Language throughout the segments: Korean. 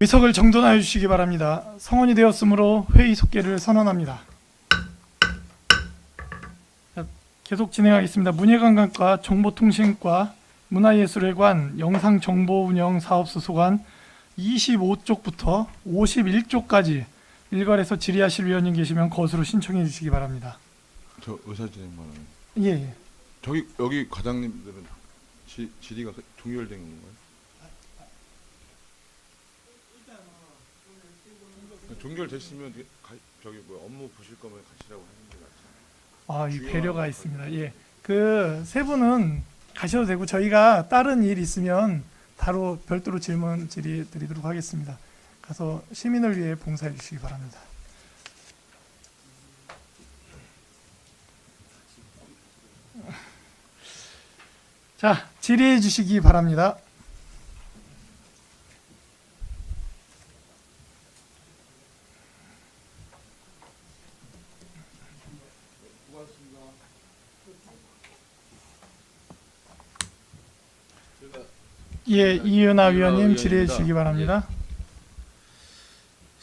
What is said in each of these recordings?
의석을 정돈하여 주시기 바랍니다. 성원이 되었으므로 회의 속개를 선언합니다. 자, 계속 진행하겠습니다. 문예관광과 정보통신과 문화예술회관 영상정보운영사업소소관 25쪽부터 51쪽까지 일괄해서 질의하실 위원님 계시면 거수로 신청해 주시기 바랍니다. 저 의사진행만 하는. 예, 예. 저기 여기 과장님들은 질의가 종결된 건가요? 종결됐으면 저기 뭐 업무 보실 거면 가시라고 하는 게 낫잖아요. 이 배려가 있습니다. 예, 그 세 분은 가셔도 되고 저희가 다른 일 있으면 바로 별도로 질문 질의 드리도록 하겠습니다. 가서 시민을 위해 봉사해 주시기 바랍니다. 자, 질의해 주시기 바랍니다. 예, 이윤아 위원님 질의해 주시기 바랍니다.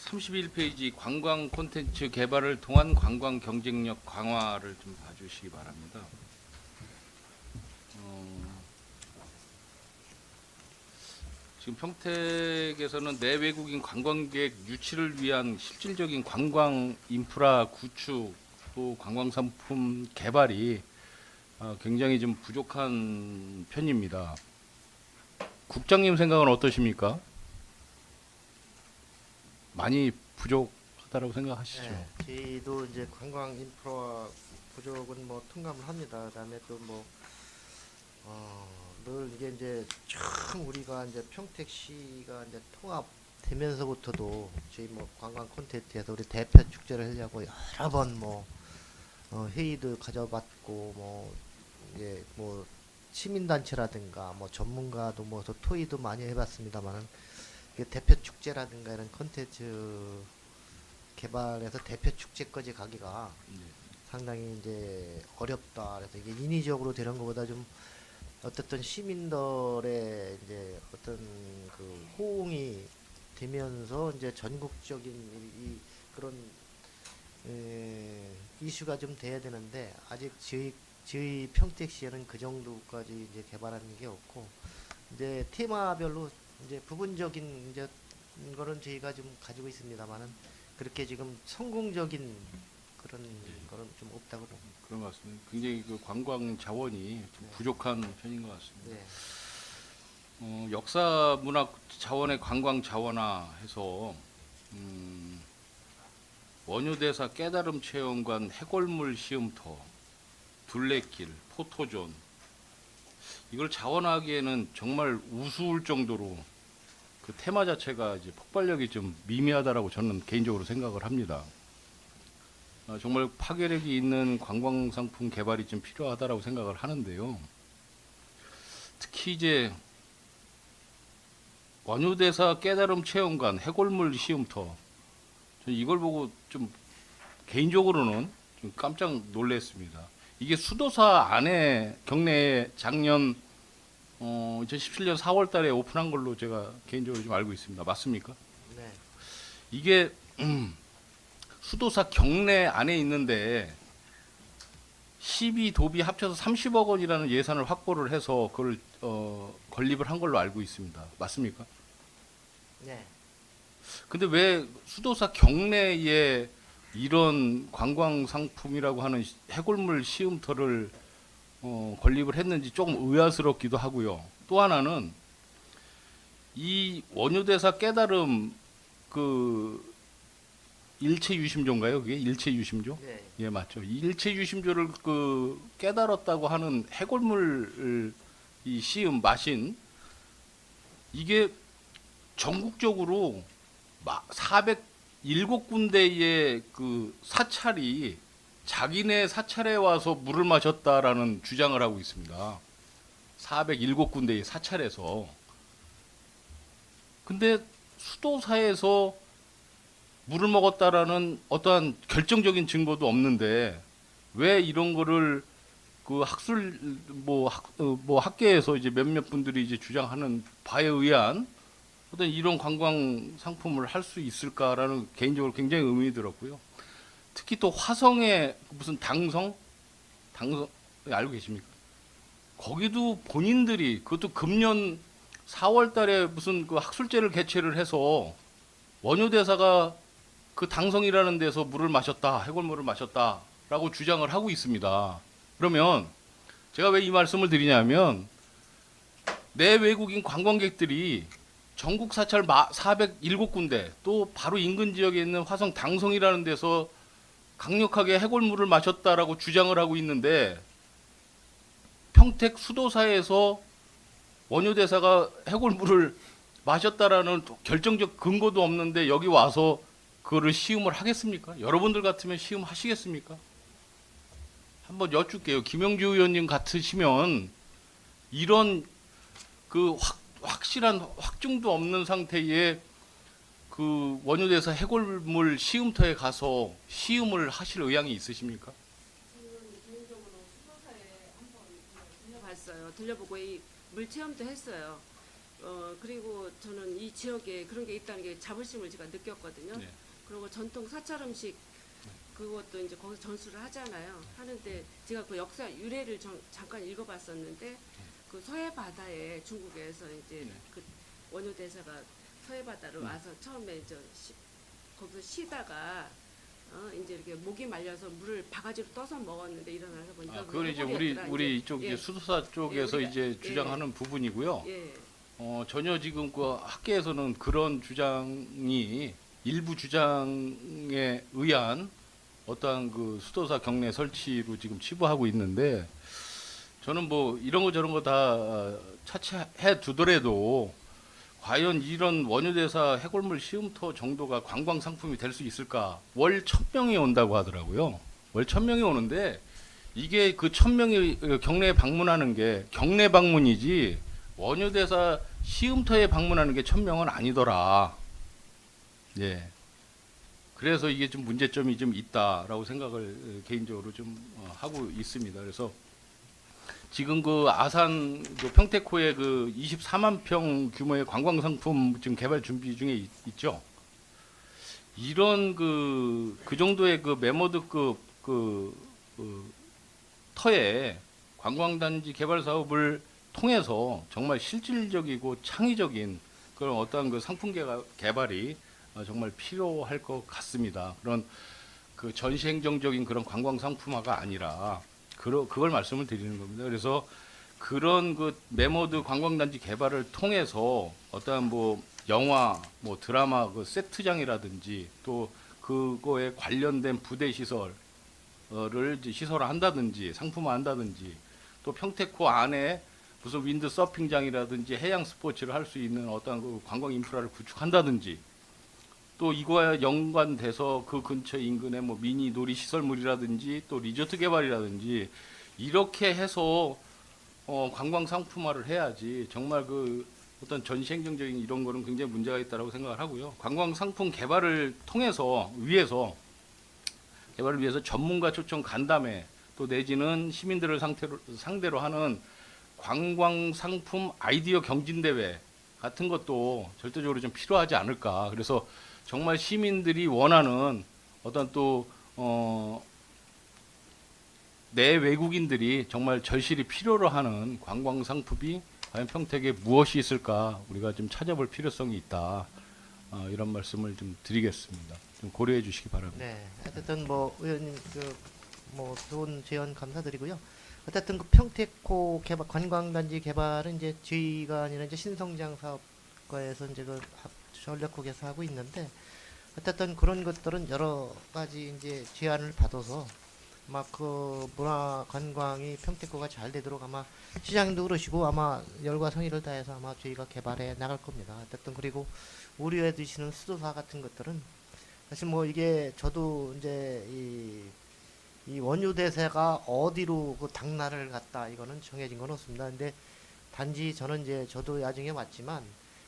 31페이지 관광 콘텐츠 개발을 통한 관광 경쟁력 강화를 좀 봐주시기 바랍니다. 지금 평택에서는 내외국인 관광객 유치를 위한 실질적인 관광 인프라 구축 또 관광 상품 개발이 굉장히 좀 부족한 편입니다. 국장님 생각은 어떠십니까? 많이 부족하다고 생각하시죠? 네, 저희도 이제 관광 인프라 부족은 뭐 통감을 합니다. 그다음에 또 뭐 늘 이게 이제 참 우리가 이제 평택시가 이제 통합되면서부터도 저희 뭐 관광 콘텐츠에서 우리 대표 축제를 하려고 여러 번 뭐 회의도 가져봤고 뭐 이제 뭐 시민단체라든가 뭐 전문가도 뭐 토의도 많이 해봤습니다만은 대표 축제라든가 이런 콘텐츠 개발해서 대표 축제까지 가기가 상당히 이제 어렵다. 그래서 이게 인위적으로 되는 것보다 좀 어떻든 시민들의 이제 어떤 그 호응이 되면서 이제 전국적인 그런 이슈가 좀 돼야 되는데 아직 저희 평택시에는 그 정도까지 이제 개발하는 게 없고 이제 테마별로 이제 부분적인 이제 거는 저희가 좀 가지고 있습니다만은 그렇게 지금 성공적인 그런 거는 좀 없다고 봅니다. 그런 것 같습니다. 굉장히 그 관광 자원이 좀 부족한 편인 것 같습니다. 네. 역사 문화 자원의 관광 자원화해서 원효대사 깨달음 체험관 해골물 시음터 둘레길 포토존 이걸 자원화하기에는 정말 우스울 정도로 그 테마 자체가 이제 폭발력이 좀 미미하다라고 저는 개인적으로 생각을 합니다. 정말 파괴력이 있는 관광 상품 개발이 좀 필요하다라고 생각을 하는데요. 특히 이제 원효대사 깨달음 체험관 해골물 시음터 저는 이걸 보고 좀 개인적으로는 좀 깜짝 놀랐습니다. 이게 수도사 안에 경내에 작년 2017년 4월 달에 오픈한 걸로 제가 개인적으로 좀 알고 있습니다. 맞습니까? 네. 이게 수도사 경내 안에 있는데 시비 도비 합쳐서 30억 원이라는 예산을 확보를 해서 그걸 건립을 한 걸로 알고 있습니다. 맞습니까? 네. 근데 왜 수도사 경내에 이런 관광 상품이라고 하는 해골물 시음터를 건립을 했는지 조금 의아스럽기도 하고요. 또 하나는 이 원효대사 깨달음 그 일체 유심조인가요? 그게 일체 유심조? 네. 예, 맞죠. 이 일체 유심조를 그 깨달았다고 하는 해골물 이 시음 마신 이게 전국적으로 407군데의 그 사찰이 자기네 사찰에 와서 물을 마셨다라는 주장을 하고 있습니다. 407군데의 사찰에서. 근데 수도사에서 물을 먹었다라는 어떠한 결정적인 증거도 없는데 왜 이런 거를 그 학계에서 이제 몇몇 분들이 이제 주장하는 바에 의한 어떤 이런 관광 상품을 할 수 있을까라는 개인적으로 굉장히 의문이 들었고요. 특히 또 화성에 무슨 당성 알고 계십니까? 거기도 본인들이 그것도 금년 4월 달에 무슨 그 학술제를 개최를 해서 원효 대사가 그 당성이라는 데서 물을 마셨다, 해골물을 마셨다라고 주장을 하고 있습니다. 그러면 제가 왜 이 말씀을 드리냐면 내 외국인 관광객들이 전국 사찰 407군데 또 바로 인근 지역에 있는 화성 당성이라는 데서 강력하게 해골물을 마셨다라고 주장을 하고 있는데 평택 수도사에서 원효 대사가 해골물을 마셨다라는 결정적 근거도 없는데 여기 와서 그거를 시음을 하겠습니까? 여러분들 같으면 시음하시겠습니까? 한번 여쭐게요. 김영주 의원님 같으시면 이런 그 확실한 확증도 없는 상태에 그 원효 대사 해골물 시음터에 가서 시음을 하실 의향이 있으십니까? 저는 개인적으로 수도사에 한번 들려봤어요. 들려보고 이 물체험도 했어요. 그리고 저는 이 지역에 그런 게 있다는 게 자부심을 제가 느꼈거든요. 네. 그리고 전통 사찰 음식 그것도 이제 거기서 전수를 하잖아요. 하는데 제가 그 역사 유래를 잠깐 읽어봤었는데 그 서해 바다에 중국에서 이제 네. 그 원효 대사가 서해 바다를 와서 처음에 거기서 쉬다가 이제 이렇게 목이 말려서 물을 바가지로 떠서 먹었는데 일어나서 보니까 그건 이제 해골이었더라, 우리 이제. 이쪽 예. 이제 수도사 쪽에서 우리가- 이제 예. 주장하는 부분이고요. 예. 전혀 지금 그 학계에서는 그런 주장이 일부 주장에 의한 어떠한 그 수도사 경내 설치로 지금 치부하고 있는데 저는 뭐 이런 거 저런 거 다 차치해 두더라도 과연 이런 원효대사 해골물 시음터 정도가 관광 상품이 될 수 있을까? 월 1000명이 온다고 하더라고요. 월 1000명이 오는데 이게 그 1000명이 경내에 방문하는 게 경내 방문이지 원효대사 시음터에 방문하는 게 1000명은 아니더라. 예. 그래서 이게 좀 문제점이 좀 있다라고 생각을 개인적으로 좀 하고 있습니다. 그래서 지금 그 아산 그 평택호에 그 24만 평 규모의 관광 상품 지금 개발 준비 중에 있죠. 이런 그 정도의 그 메모드급 터에 관광단지 개발 사업을 통해서 정말 실질적이고 창의적인 그런 어떠한 그 상품 개발이 정말 필요할 것 같습니다. 그런 그 전시행정적인 그런 관광 상품화가 아니라 그걸 말씀을 드리는 겁니다. 그래서 그런 그 메모드 관광단지 개발을 통해서 어떠한 뭐 영화, 뭐 드라마 그 세트장이라든지 또 그거에 관련된 부대 시설을 이제 시설화한다든지 상품화한다든지 또 평택호 안에 무슨 윈드 서핑장이라든지 해양 스포츠를 할 수 있는 어떠한 그 관광 인프라를 구축한다든지 또 이거와 연관돼서 그 근처 인근에 뭐 미니 놀이 시설물이라든지 또 리조트 개발이라든지 이렇게 해서 관광 상품화를 해야지 정말 그 어떤 전시 행정적인 이런 거는 굉장히 문제가 있다라고 생각을 하고요. 관광 상품 개발을 위해서 전문가 초청 간담회 또 내지는 시민들을 상대로 하는 관광 상품 아이디어 경진 대회 같은 것도 절대적으로 좀 필요하지 않을까. 그래서 정말 시민들이 원하는 어떤 또 내 외국인들이 정말 절실히 필요로 하는 관광 상품이 과연 평택에 무엇이 있을까 우리가 좀 찾아볼 필요성이 있다. 이런 말씀을 좀 드리겠습니다. 좀 고려해 주시기 바랍니다. 네, 어쨌든 뭐 의원님 뭐 좋은 제언 감사드리고요. 어쨌든 그 평택호 개발 관광단지 개발은 이제 저희가 아니라 이제 신성장 사업과에서 이제 그 전략국에서 하고 있는데 어쨌든 그런 것들은 여러 가지 이제 제안을 받아서 아마 그 문화 관광이 평택호가 잘 되도록 아마 시장도 그러시고 아마 열과 성의를 다해서 아마 저희가 개발해 나갈 겁니다. 어쨌든 그리고 우려해 두시는 수도사 같은 것들은 사실 뭐 이게 저도 이제 이 원효 대사가 어디로 그 당나라를 갔다 이거는 정해진 건 없습니다. 근데 단지 저는 이제 저도 나중에 왔지만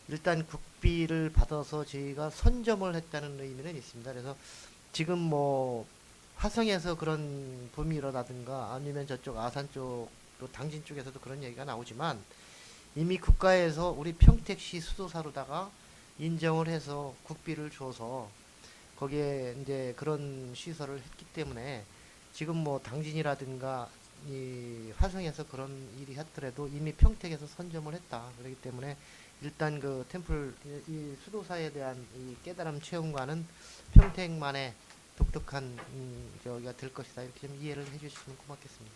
일단 국비를 받아서 저희가 선점을 했다는 의미는 있습니다. 그래서 지금 뭐 화성에서 그런 붐이라든가 아니면 저쪽 아산 쪽 또 당진 쪽에서도 그런 얘기가 나오지만 이미 국가에서 우리 평택시 수도사로다가 인정을 해서 국비를 줘서 거기에 이제 그런 시설을 했기 때문에 지금 뭐 당진이라든가 이 화성에서 그런 일이 했더라도 이미 평택에서 선점을 했다. 그렇기 때문에 일단 그 템플 이 수도사에 대한 이 깨달음 체험과는 평택만의 독특한 저기가 될 것이다. 이렇게 좀 이해를 해주시면 고맙겠습니다.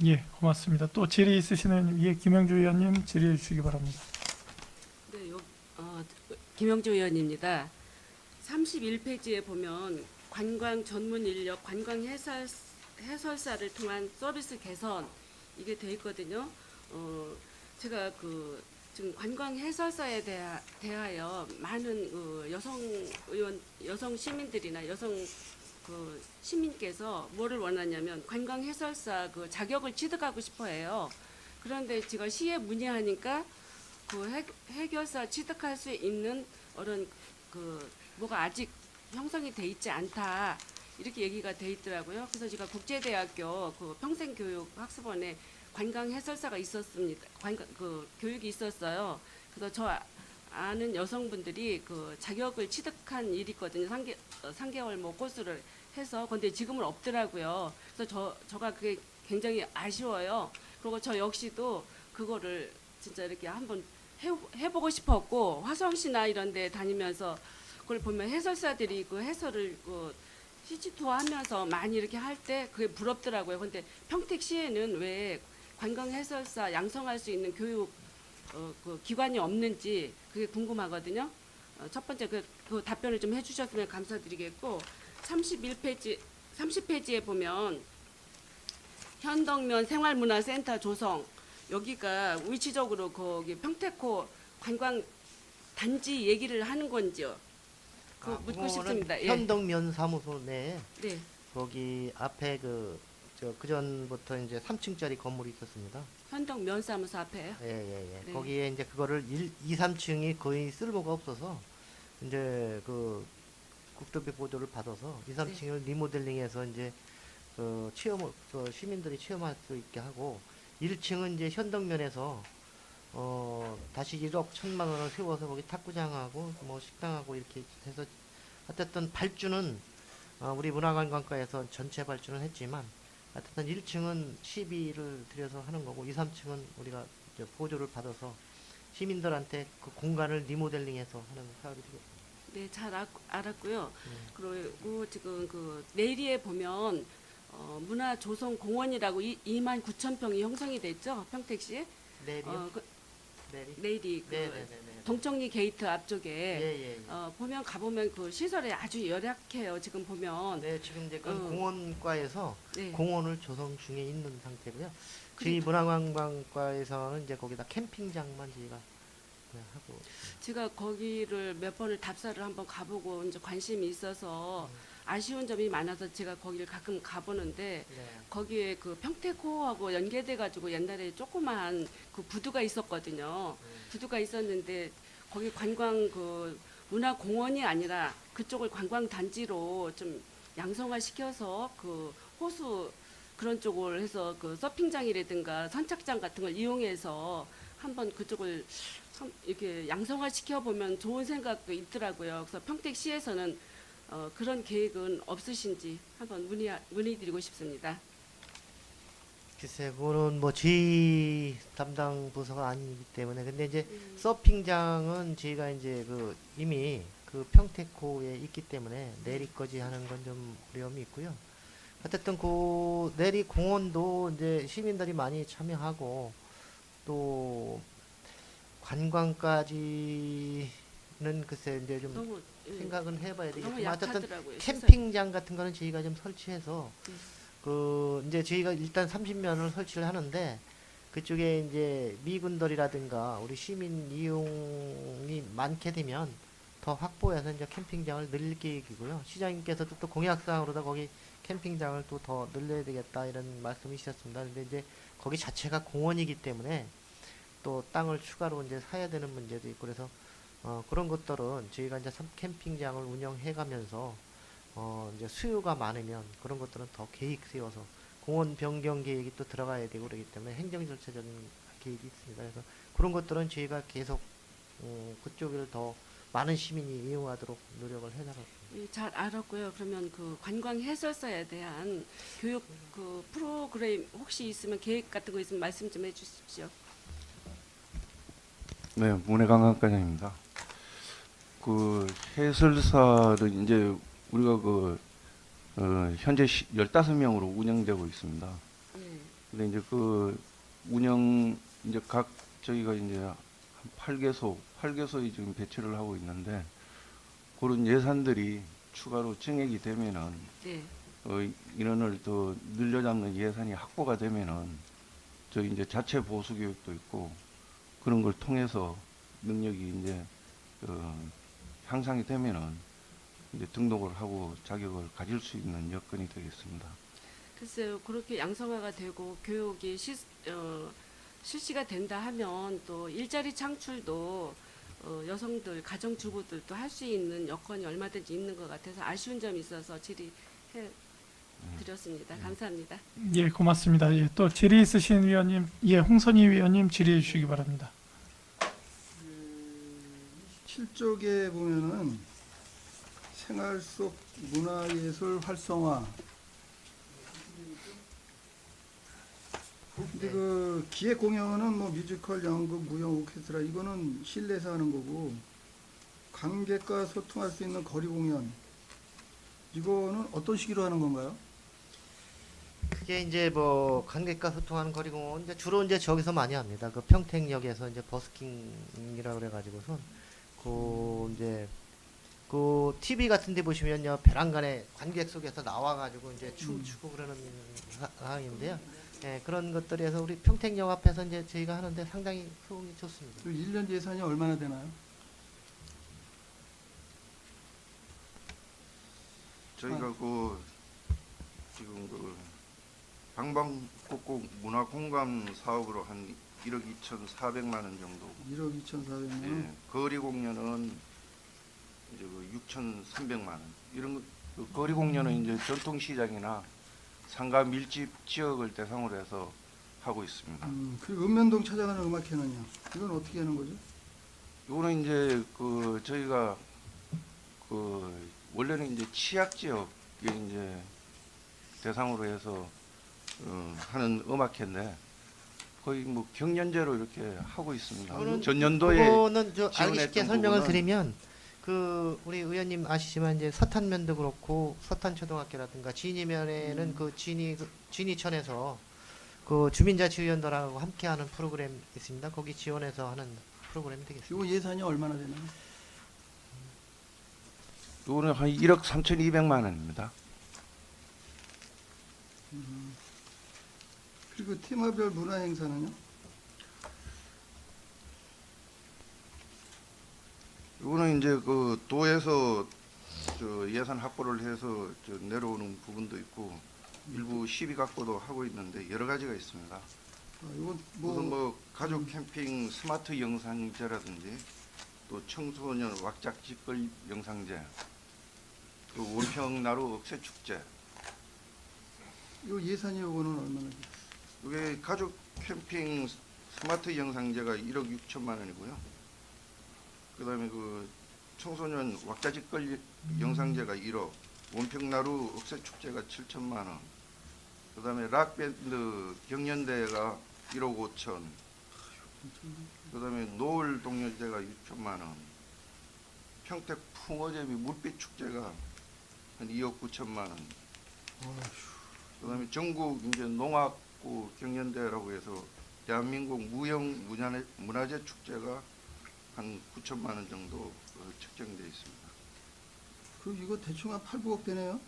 예, 고맙습니다. 또 질의 있으시는 김영주 의원님 질의해 주시기 바랍니다. 네, 김영주 의원입니다. 31페이지에 보면 관광 전문 인력, 관광 해설사를 통한 서비스 개선 이게 돼 있거든요. 제가 지금 관광 해설사에 대하여 많은 여성 시민들이나 여성 시민께서 뭐를 원하냐면 관광 해설사 자격을 취득하고 싶어해요. 그런데 제가 시에 문의하니까 해결사 취득할 수 있는 어떤 뭐가 아직 형성이 돼 있지 않다 이렇게 얘기가 돼 있더라고요. 그래서 제가 국제대학교 평생교육학습원에 관광 해설사가 있었습니다. 교육이 있었어요. 그래서 저 아는 여성분들이 자격을 취득한 일이 있거든요. 3개월 뭐 코스를 해서 근데 지금은 없더라고요. 그래서 저가 그게 굉장히 아쉬워요. 그리고 저 역시도 그거를 진짜 이렇게 한번 해보고 싶었고 화성시나 이런 데 다니면서 그걸 보면 해설사들이 해설을 시티 투어 하면서 많이 이렇게 할 때 그게 부럽더라고요. 근데 평택시에는 왜 관광 해설사 양성할 수 있는 교육 기관이 없는지 그게 궁금하거든요. 첫 번째 그 답변을 좀 해주셨으면 감사드리겠고 30페이지에 보면 현덕면 생활문화센터 조성 여기가 위치적으로 거기 평택호 관광 단지 얘기를 하는 건지요? 묻고 싶습니다. 예. 현덕면 사무소 내에 네. 거기 앞에 그 전부터 이제 3층짜리 건물이 있었습니다. 현덕면사무소 앞에요. 예. 네. 거기에 이제 그거를 2, 3층이 거의 쓸모가 없어서 이제 국토비 보조를 받아서 2, 3층을 리모델링해서 이제 시민들이 체험할 수 있게 하고 1층은 이제 현덕면에서 다시 1억 1천만 원을 세워서 거기 탁구장하고 뭐 식당하고 이렇게 해서 어쨌든 발주는 우리 문화관광과에서 전체 발주는 했지만 어쨌든 1층은 시비를 들여서 하는 거고 2, 3층은 우리가 이제 보조를 받아서 시민들한테 그 공간을 리모델링해서 하는 사업이 되겠습니다. 네, 잘 알았고요. 그리고 지금 내리에 보면 문화조성공원이라고 29,000평이 형성이 됐죠, 평택시에. 내리요? 내리 네네네. 동청리 게이트 앞쪽에 예. 보면 가보면 시설이 아주 열악해요. 지금 보면. 네, 지금 이제 공원과에서 네. 공원을 조성 중에 있는 상태고요. 저희 문화관광과에서는 이제 거기다 캠핑장만 저희가 그냥 하고. 제가 거기를 몇 번을 답사를 한번 가보고 이제 관심이 있어서 아쉬운 점이 많아서 제가 거기를 가끔 가보는데 네. 거기에 평택호하고 연계돼 가지고 옛날에 조그만 부두가 있었거든요. 부두가 있었는데 거기 관광 문화공원이 아니라 그쪽을 관광 단지로 좀 양성화 시켜서 호수 그런 쪽을 해서 서핑장이라든가 선착장 같은 걸 이용해서 한번 그쪽을 이렇게 양성화 시켜 보면 좋은 생각도 있더라고요. 그래서 평택시에서는 그런 계획은 없으신지 한번 문의드리고 싶습니다. 글쎄, 그거는 뭐 저희 담당 부서가 아니기 때문에 근데 이제 서핑장은 저희가 이제 이미 평택호에 있기 때문에 내리까지 하는 건 좀 어려움이 있고요. 어쨌든 내리 공원도 이제 시민들이 많이 참여하고 또 관광까지는 글쎄 이제 좀 너무 생각은 해봐야 너무 되겠지만 어쨌든 약하더라고요. 캠핑장 같은 거는 저희가 좀 설치해서 이제 저희가 일단 30면을 설치를 하는데 그쪽에 이제 미군들이라든가 우리 시민 이용이 많게 되면 더 확보해서 이제 캠핑장을 늘릴 계획이고요. 시장님께서도 또 공약사항으로다 거기 캠핑장을 또 더 늘려야 되겠다 이런 말씀이셨습니다. 근데 이제 거기 자체가 공원이기 때문에 또 땅을 추가로 이제 사야 되는 문제도 있고 그래서 그런 것들은 저희가 이제 캠핑장을 운영해 가면서 이제 수요가 많으면 그런 것들은 더 계획 세워서 공원 변경 계획이 또 들어가야 되고 그러기 때문에 행정 절차적인 계획이 있습니다. 그래서 그런 것들은 저희가 계속 그쪽을 더 많은 시민이 이용하도록 노력을 해나갈. 예, 잘 알았고요. 그러면 그 관광 해설사에 대한 교육 그 프로그램 혹시 있으면 계획 같은 거 있으면 말씀 좀 해주십시오. 네, 문해관광과장입니다. 그 해설사를 이제 우리가 현재 15명으로 운영되고 있습니다. 예. 근데 이제 그 운영 이제 각 저희가 이제 한 8개소에 지금 배치를 하고 있는데 그런 예산들이 추가로 증액이 되면은 네. 인원을 더 늘려잡는 예산이 확보가 되면은 저희 이제 자체 보수 교육도 있고 그런 걸 통해서 능력이 이제 향상이 되면은 이제 등록을 하고 자격을 가질 수 있는 여건이 되겠습니다. 글쎄요. 그렇게 양성화가 되고 교육이 실시가 된다 하면 또 일자리 창출도 여성들, 가정주부들도 할 수 있는 여건이 얼마든지 있는 것 같아서 아쉬운 점이 있어서 질의해 드렸습니다. 감사합니다. 예, 고맙습니다. 예, 또 질의 있으신 위원님, 예, 홍선희 위원님 질의해 주시기 바랍니다. 7쪽에 보면은 생활 속 문화예술 활성화. 근데 그 기획 공연은 뭐 뮤지컬, 연극, 무용, 오케스트라 이거는 실내에서 하는 거고 관객과 소통할 수 있는 거리 공연 이거는 어떤 식으로 하는 건가요? 그게 이제 뭐 관객과 소통하는 거리공원 이제 주로 이제 저기서 많이 합니다. 그 평택역에서 이제 버스킹이라고 그래가지고선 이제 그 TV 같은데 보시면요 벼랑간에 관객 속에서 나와가지고 이제 춤추고 그러는 상황인데요. 예, 그런 것들에서 우리 평택역 앞에서 이제 저희가 하는데 상당히 호응이 좋습니다. 그 1년 예산이 얼마나 되나요? 저희가 지금 방방곡곡 문화공감 사업으로 한 1억 2,400만 원 정도. 1억 2,400만 원. 예, 거리 공연은 이제 6,300만 원. 이런 거리 공연은 이제 전통시장이나 상가 밀집 지역을 대상으로 해서 하고 있습니다. 그리고 읍면동 찾아가는 음악회는요. 이건 어떻게 하는 거죠? 이거는 이제 저희가 원래는 이제 취약 지역에 이제 대상으로 해서 하는 음악회인데 거의 뭐 경연제로 이렇게 하고 있습니다. 전년도에 그거는 저 알기 쉽게 지원했던 설명을 부분은 드리면 우리 의원님 아시지만 이제 서탄면도 그렇고 서탄초등학교라든가 진이면에는 진이천에서 그 주민자치위원들하고 함께하는 프로그램 있습니다. 거기 지원해서 하는 프로그램이 되겠습니다. 이거 예산이 얼마나 되나요? 이거는 한 1억 3,200만 원입니다. 그리고 테마별 문화 행사는요? 이거는 이제 도에서 예산 확보를 해서 내려오는 부분도 있고 일부 시비 갖고도 하고 있는데 여러 가지가 있습니다. 이건 우선 가족 캠핑 스마트 영상제라든지 또 청소년 왁작지껄 영상제, 또 원평나루 억새 축제. 이 예산이 요거는 얼마나 돼요? 이게 가족 캠핑 스마트 영상제가 1억 6천만 원이고요. 그다음에 청소년 왁자지껄 영상제가 1억, 원평나루 억새 축제가 7천만 원. 그다음에 락밴드 경연대회가 1억 5천. 그다음에 노을 동요제가 6천만 원. 평택 풍어제비 물빛 축제가 한 2억 9천만 원. 그다음에 전국 이제 농악구 경연대회라고 해서 대한민국 무형 문화재 축제가 한 9천만 원 정도 책정되어 있습니다. 그럼 이거 대충 한 8, 9억 되네요?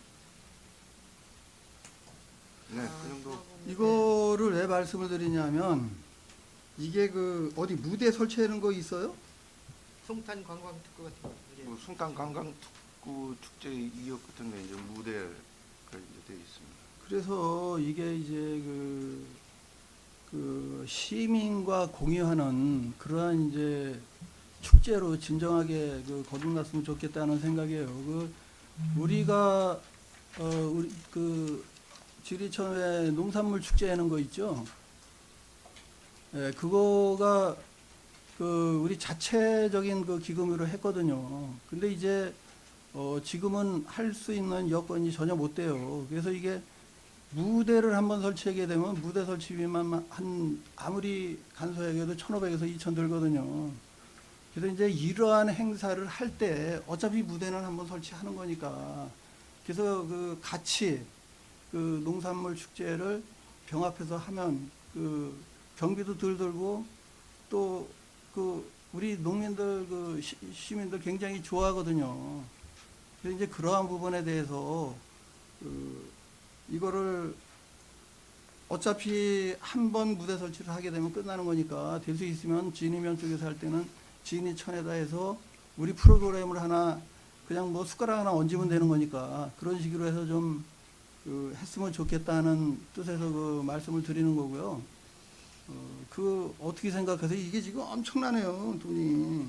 네, 그 정도. 이거를 왜 말씀을 드리냐면 이게 어디 무대 설치하는 거 있어요? 송탄 관광 특구 같은 거. 숭탄 관광특구 축제 2억 같은데 이제 무대가 이제 되어 있습니다. 그래서 이게 이제 시민과 공유하는 그러한 이제 축제로 진정하게 거듭났으면 좋겠다는 생각이에요. 우리가 우리 지리천에 농산물 축제 하는 거 있죠. 예, 그거가 그 우리 자체적인 그 기금으로 했거든요. 근데 이제 지금은 할 수 있는 여건이 전혀 못 돼요. 그래서 이게 무대를 한번 설치하게 되면 무대 설치비만 한 아무리 간소하게 해도 1,500에서 2,000 들거든요. 그래서 이제 이러한 행사를 할 때 어차피 무대는 한번 설치하는 거니까 그래서 그 같이 그 농산물 축제를 병합해서 하면 그 경비도 덜 들고 또 그 우리 농민들 그 시민들 굉장히 좋아하거든요. 그래서 이제 그러한 부분에 대해서 그 이거를 어차피 한 번 무대 설치를 하게 되면 끝나는 거니까 될 수 있으면 진이면 쪽에서 할 때는 진이천에다 해서 우리 프로그램을 하나 그냥 뭐 숟가락 하나 얹으면 되는 거니까 그런 식으로 해서 좀 했으면 좋겠다는 뜻에서 그 말씀을 드리는 거고요. 그 어떻게 생각하세요? 이게 지금 엄청나네요, 돈이.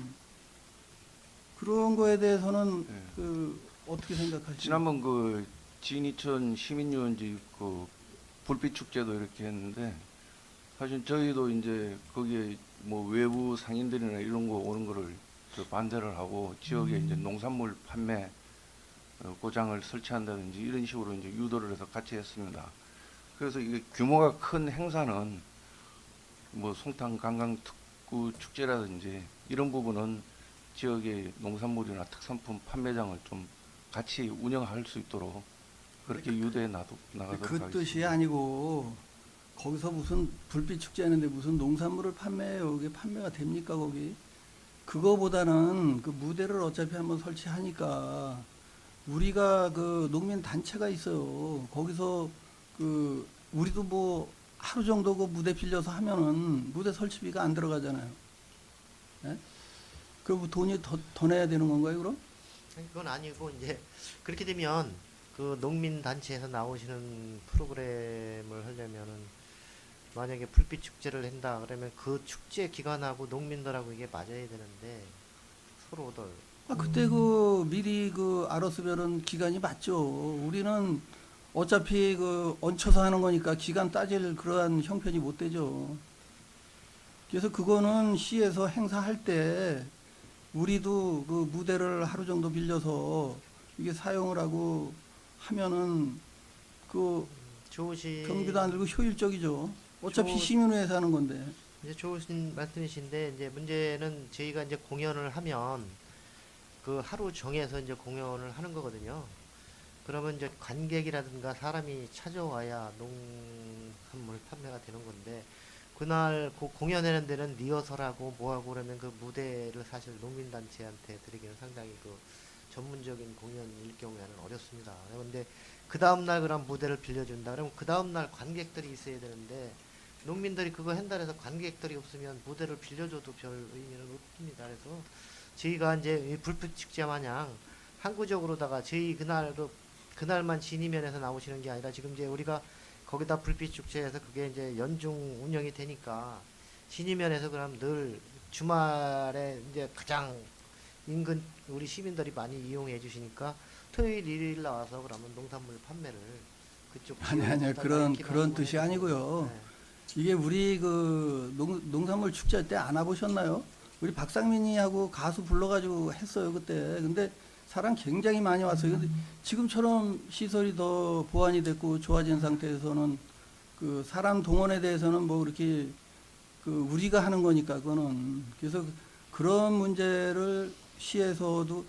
그런 거에 대해서는 네. 그 어떻게 생각하시나요? 지난번 그 진이천 시민유원지 그 불빛 축제도 이렇게 했는데 사실 저희도 이제 거기에 뭐 외부 상인들이나 이런 거 오는 거를 저 반대를 하고 지역에 이제 농산물 판매 고장을 설치한다든지 이런 식으로 이제 유도를 해서 같이 했습니다. 그래서 이게 규모가 큰 행사는 뭐 송탄 관광특구 축제라든지 이런 부분은 지역의 농산물이나 특산품 판매장을 좀 같이 운영할 수 있도록 그렇게 유도해 나가도록 그 하겠습니다. 뜻이 아니고 거기서 무슨 불빛 축제 하는데 무슨 농산물을 판매해요. 그게 판매가 됩니까 거기? 그거보다는 그 무대를 어차피 한번 설치하니까 우리가 그 농민 단체가 있어요. 거기서 그 우리도 뭐 하루 정도 그 무대 빌려서 하면은 무대 설치비가 안 들어가잖아요. 예? 그럼 돈이 더 내야 되는 건가요, 그럼? 아니, 그건 아니고 이제 그렇게 되면 그 농민 단체에서 나오시는 프로그램을 하려면은 만약에 불빛 축제를 한다 그러면 그 축제 기간하고 농민들하고 이게 맞아야 되는데 서로들 그때 그 미리 그 알았으면은 기간이 맞죠. 우리는 어차피 그 얹혀서 하는 거니까 기간 따질 그러한 형편이 못 되죠. 그래서 그거는 시에서 행사할 때 우리도 그 무대를 하루 정도 빌려서 이게 사용을 하고 하면은 그 좋으신 경비도 안 들고 효율적이죠. 어차피 시민회에서 하는 건데. 이제 좋으신 말씀이신데 이제 문제는 저희가 이제 공연을 하면 그 하루 정해서 이제 공연을 하는 거거든요. 그러면 이제 관객이라든가 사람이 찾아와야 농산물 판매가 되는 건데 그날 그 공연하는 데는 리허설하고 뭐하고 그러면 그 무대를 사실 농민단체한테 드리기는 상당히 그 전문적인 공연일 경우에는 어렵습니다. 그런데 그 다음날 그럼 무대를 빌려준다 그러면 그 다음날 관객들이 있어야 되는데 농민들이 그거 한다 해서 관객들이 없으면 무대를 빌려줘도 별 의미는 없습니다. 그래서 저희가 이제 이 불빛 축제 마냥 항구적으로다가 저희 그날만 진이면에서 나오시는 게 아니라 지금 이제 우리가 거기다 불빛 축제에서 그게 이제 연중 운영이 되니까 진이면에서 그럼 늘 주말에 이제 가장 인근 우리 시민들이 많이 이용해 주시니까 토요일 일요일 나와서 그러면 농산물 판매를 그쪽 아니요. 그런 뜻이 아니고요. 네. 이게 우리 그 농산물 축제 때 안 와보셨나요? 우리 박상민이하고 가수 불러가지고 했어요 그때. 근데 사람 굉장히 많이 왔어요. 근데 지금처럼 시설이 더 보완이 됐고 좋아진 상태에서는 그 사람 동원에 대해서는 뭐 그렇게 그 우리가 하는 거니까 그거는. 그래서 그런 문제를 시에서도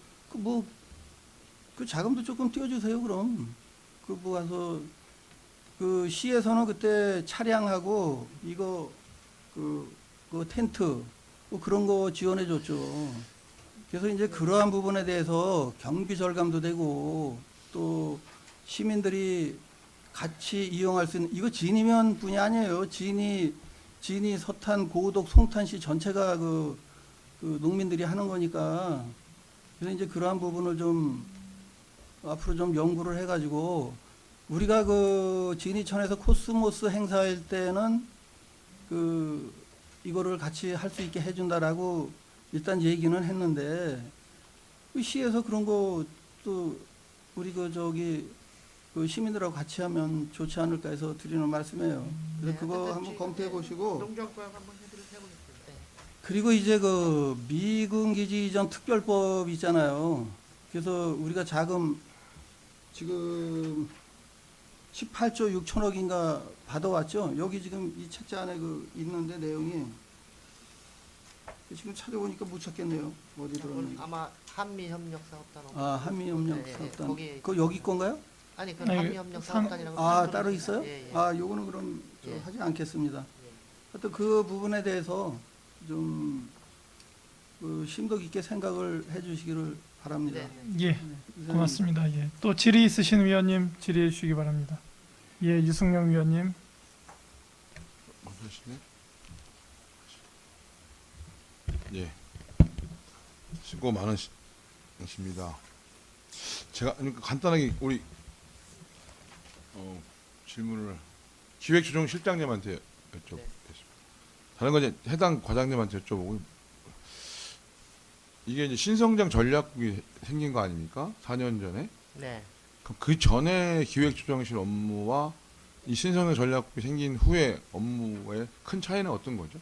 그 자금도 조금 띄워주세요 그럼. 그 뭐 가서 그 시에서는 그때 차량하고 이거 그 텐트 뭐 그런 거 지원해 줬죠. 그래서 이제 그러한 부분에 대해서 경비 절감도 되고 또 시민들이 같이 이용할 수 있는 이거 진이면 뿐이 아니에요. 진이 서탄 고덕 송탄시 전체가 그 농민들이 하는 거니까 그래서 이제 그러한 부분을 좀 앞으로 좀 연구를 해가지고 우리가 그 진이천에서 코스모스 행사할 때는 그 이거를 같이 할 수 있게 해준다라고 일단 얘기는 했는데 그 시에서 그런 거 또 우리 그 시민들하고 같이 하면 좋지 않을까 해서 드리는 말씀이에요. 그래서 그거 한번 검토해 보시고 농정과학 한번 해보겠습니다. 그리고 이제 그 미군 기지 이전 특별법 있잖아요. 그래서 우리가 자금 지금 18조 6천억인가 받아왔죠. 여기 지금 이 책자 안에 그 있는데 내용이 지금 찾아보니까 못 찾겠네요. 어디 들어있는지. 아마 한미협력사업단. 아, 한미협력 예, 예, 사업단. 거기에 그거 여기 건가요? 아니 그건 아니, 한미협력사업단이라고. 아, 따로 따로 있습니다. 있어요? 예, 예. 아, 요거는 그럼 저 예. 하지 않겠습니다. 하여튼 그 부분에 대해서 좀 심도 깊게 생각을 해 주시기를 바랍니다. 네. 예, 이상입니다. 고맙습니다. 예, 또 질의 있으신 위원님 질의해 주시기 바랍니다. 예, 유승명 위원님. 하시네. 예. 수고 많으십니다. 제가 그러니까 간단하게 우리 질문을 기획조정실장님한테 여쭤보겠습니다. 다른 건 이제 해당 과장님한테 여쭤보고, 이게 이제 신성장 전략국이 생긴 거 아닙니까? 4년 전에. 네. 그럼 그 전에 기획조정실 업무와 이 신성장 전략국이 생긴 후에 업무의 큰 차이는 어떤 거죠?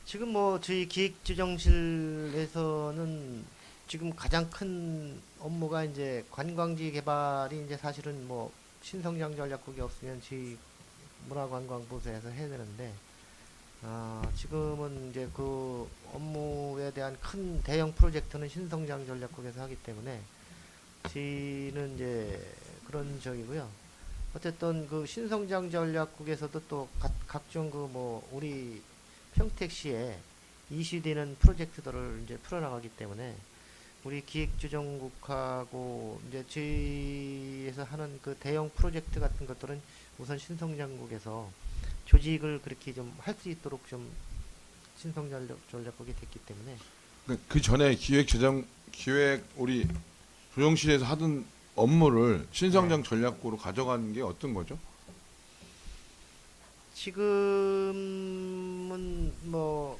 지금 뭐 저희 기획조정실에서는 지금 가장 큰 업무가 이제 관광지 개발이 이제 사실은 뭐 신성장 전략국이 없으면 저희 문화관광부서에서 해야 되는데, 지금은 이제 그 업무에 대한 큰 대형 프로젝트는 신성장 전략국에서 하기 때문에 저희는 이제 그런 적이고요. 어쨌든 그 신성장 전략국에서도 또 각종 그 뭐 우리 평택시에 이슈되는 프로젝트들을 이제 풀어나가기 때문에 우리 기획조정국하고 이제 저희에서 하는 그 대형 프로젝트 같은 것들은 우선 신성장국에서 조직을 그렇게 좀 할 수 있도록 좀 신성전략국이 됐기 때문에. 그 전에 우리 조정실에서 하던 업무를 신성장 전략국으로 가져가는 게 어떤 거죠? 지금은 뭐